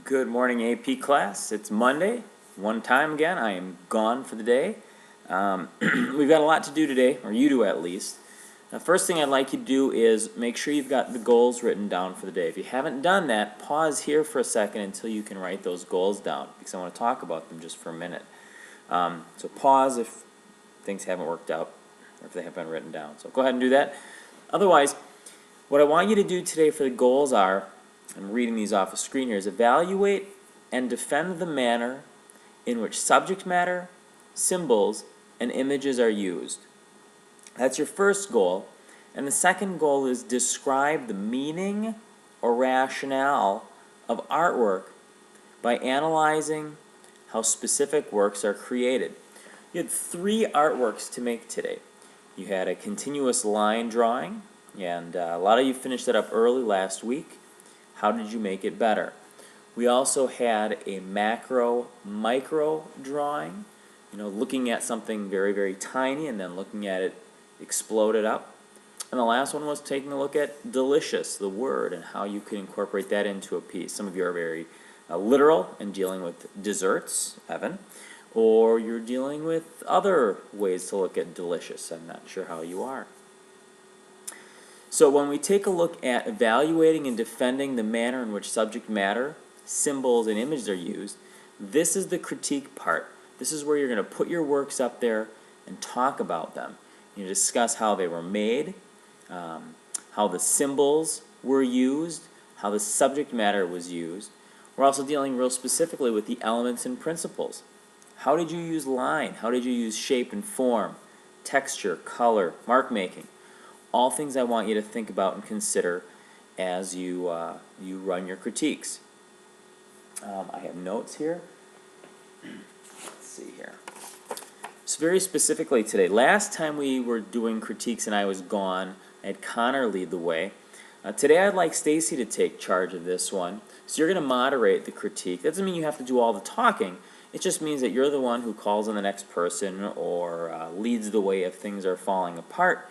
Good morning, AP class. It's Monday. One time again, I am gone for the day. We've got a lot to do today, or you do at least. The first thing I'd like you to do is make sure you've got the goals written down for the day. If you haven't done that, pause here for a second until you can write those goals down, because I want to talk about them just for a minute. So pause if things haven't worked out, or if they haven't been written down. So go ahead and do that. Otherwise, what I want you to do today for the goals are, I'm reading these off the screen here, is evaluate and defend the manner in which subject matter, symbols, and images are used. That's your first goal. And the second goal is describe the meaning or rationale of artwork by analyzing how specific works are created. You had 3 artworks to make today. You had a continuous line drawing, and a lot of you finished that up early last week. How did you make it better? We also had a macro-micro drawing, looking at something very, very tiny and then looking at it exploded up. And the last one was taking a look at delicious, the word, and how you can incorporate that into a piece. Some of you are very literal and dealing with desserts, Evan, or you're dealing with other ways to look at delicious. I'm not sure how you are. So when we take a look at evaluating and defending the manner in which subject matter, symbols, and images are used, this is the critique part. This is where you're going to put your works up there and talk about them. You discuss how they were made, how the symbols were used, how the subject matter was used. We're also dealing real specifically with the elements and principles. How did you use line? How did you use shape and form, texture, color, mark making? All things I want you to think about and consider as you run your critiques. I have notes here. Let's see here. So very specifically today, last time we were doing critiques and I was gone, I had Connor lead the way. Today I'd like Stacy to take charge of this one. So you're going to moderate the critique. That doesn't mean you have to do all the talking. It just means that you're the one who calls on the next person or leads the way if things are falling apart.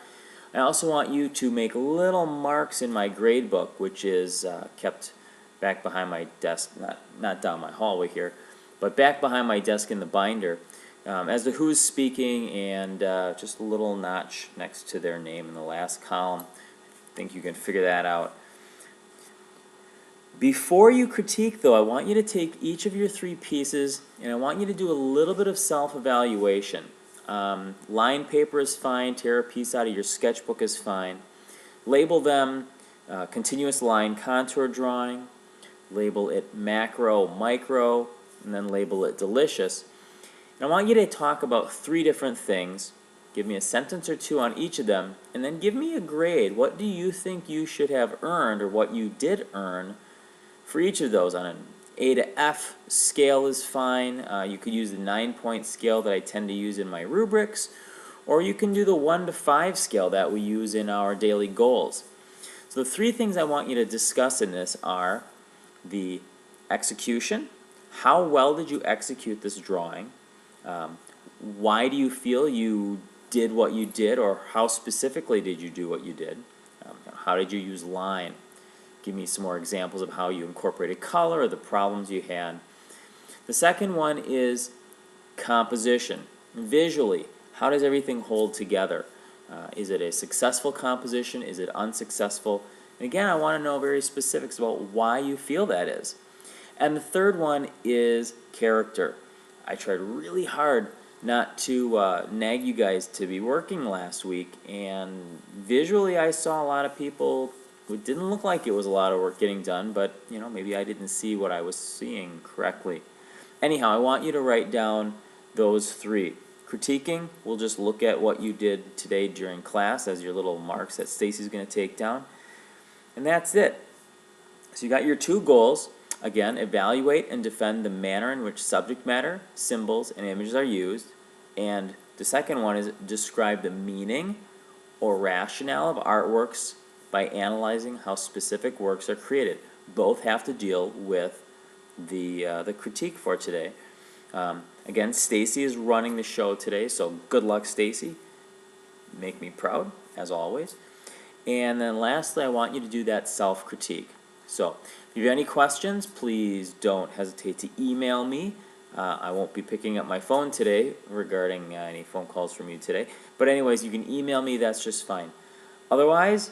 I also want you to make little marks in my grade book, which is kept back behind my desk, not down my hallway here, but back behind my desk in the binder, as to who's speaking and just a little notch next to their name in the last column. I think you can figure that out. Before you critique, though, I want you to take each of your 3 pieces and I want you to do a little bit of self-evaluation. Line paper is fine, tear a piece out of your sketchbook is fine. Label them continuous line contour drawing, label it macro, micro, and then label it delicious. And I want you to talk about 3 different things. Give me a sentence or 2 on each of them, and then give me a grade. What do you think you should have earned, or what you did earn for each of those? On an A to F scale is fine. You could use the 9-point scale that I tend to use in my rubrics, or you can do the 1 to 5 scale that we use in our daily goals. So the 3 things I want you to discuss in this are the execution. How well did you execute this drawing? Why do you feel you did what you did, or how specifically did you do what you did? How did you use line? Give me some more examples of how you incorporated color or the problems you had. The second one is composition. Visually, how does everything hold together? Is it a successful composition? Is it unsuccessful? And again, I want to know very specifics about why you feel that is. And the third one is character. I tried really hard not to nag you guys to be working last week, and visually I saw a lot of people. It didn't look like it was a lot of work getting done, but maybe I didn't see what I was seeing correctly. Anyhow, I want you to write down those 3. Critiquing, we'll just look at what you did today during class as your little marks that Stacy's going to take down. And that's it. So you got your 2 goals. Again, evaluate and defend the manner in which subject matter, symbols, and images are used. And the second one is describe the meaning or rationale of artworks by analyzing how specific works are created. Both have to deal with the critique for today. Again, Stacy is running the show today, so good luck, Stacy. Make me proud, as always. And then lastly, I want you to do that self-critique. So if you have any questions, please don't hesitate to email me. I won't be picking up my phone today regarding any phone calls from you today. But anyways, you can email me, that's just fine. Otherwise,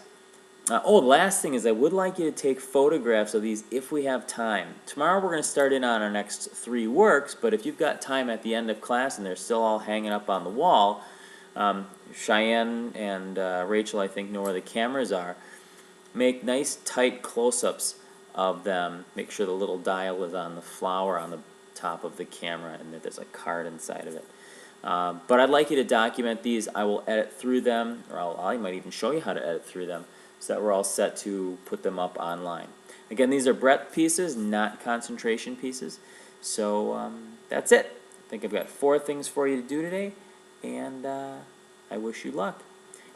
the last thing is I would like you to take photographs of these if we have time. Tomorrow we're going to start in on our next 3 works, but if you've got time at the end of class and they're still all hanging up on the wall, Cheyenne and Rachel, I think, know where the cameras are. Make nice tight close-ups of them. Make sure the little dial is on the flower on the top of the camera and that there's a card inside of it. But I'd like you to document these. I will edit through them, or I might even show you how to edit through them so that we're all set to put them up online. Again, these are breadth pieces, not concentration pieces. So that's it. I think I've got 4 things for you to do today, and I wish you luck.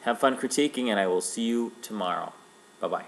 Have fun critiquing, and I will see you tomorrow. Bye-bye.